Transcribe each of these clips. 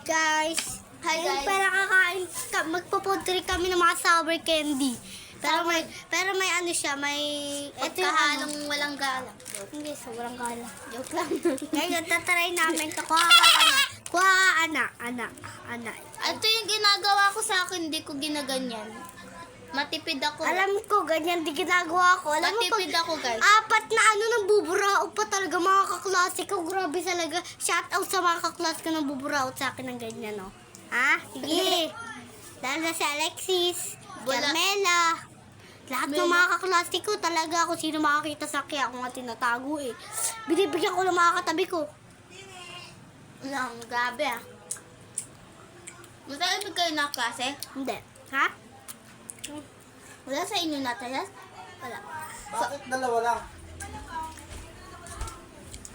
Guys, Hi, guys. Para kakain, magpo-food trip kami ng mga sour candy. Pero may ano siya, may... Ito yung Pagkahalong walang galang. Hindi, sobrang gala. Joke lang. Ngayon, tatry namin ito. Kuha ana. Ito yung ginagawa ko sa akin, hindi ko ginaganyan. Matipid ako. Alam ko, ganyan di ginagawa ko. Alam mo, Matipid ako, guys. apat na nang buburaot pa talaga mga kaklase ko. Grabe talaga. Shout out sa mga kaklase ko nang buburaot sa akin ng ganyan, no? Ha? Sige. Dahil na si Alexis, Wala. Carmela. Lahat ng mga kaklase ko talaga ako sino makakita sa akin. Ako nga tinatago eh. Binibigyan ko ng mga katabi ko. Lang, grabe ah. Magkakaibig kayo na klase? Hindi. Ha? Wala sa inyo na talas? Wala. Bakit dalawa lang?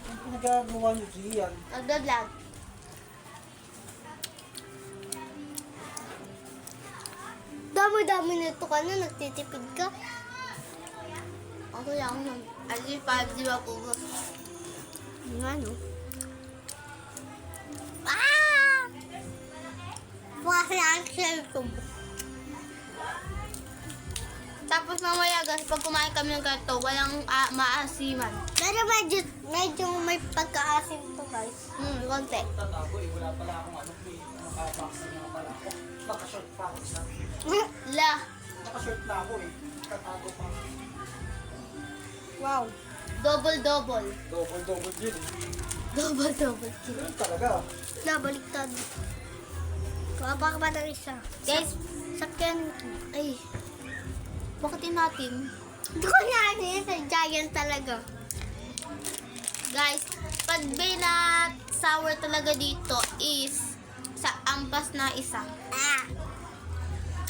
Ang nagagawa niyo diyan? Nagda-vlog. Dami-dami nito ka na, nagtitipid ka. Ako lang nun. At least 5 di ba po? Yung ano? Ah! Kasi ang cellphone. Tapos mamaya guys, pag kumain kami ng ganito, walang maasiman. Pero medyo may pagkaasim to guys. Konti. Tatago eh, wala pala akong ano eh. Nakabaksa na pala ako. Nakashort pa ako isa. La. Nakashort na ako eh. Tatago pa. Wow. Double-double. Double yun eh. Double-double. Ganun talaga. Nabaliktad. Kuha ka ba ng isa? Guys, Sakyan. ay. Bakit natin? Hindi ko yan eh. Sa giant talaga. Guys, pag binat sour talaga dito is sa ampas na isa. Ah.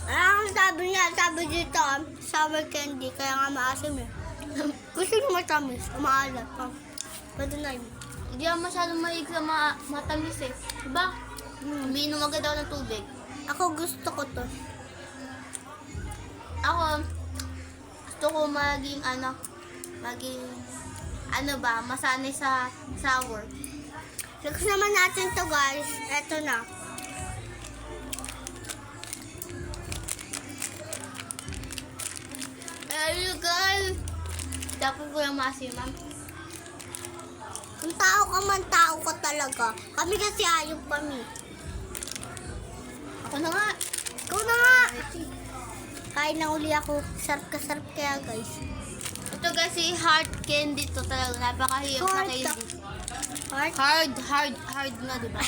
Ang sabi niya, sabi dito, sour candy, kaya nga maasim eh. Gusto niyo matamis, maalat pa. Pwede na yun. Hindi ako masyadong mahilig sa matamis eh. Diba? Umiinom agad ako ng tubig. Ako gusto ko to. Ako, gusto ko maging masanay sa sour. Next naman natin to guys. Eto na. Ayun guys! Dapat ko yung maasiman. Kung tao ka man, tao ka talaga. Kami kasi ayaw kami. Ako na nga. Ikaw na nga! Kain na uli ako. Sarap kaya guys. Ito guys, si hard candy to talaga. Napakahirap na Hard candy. Heart? Hard nga diba?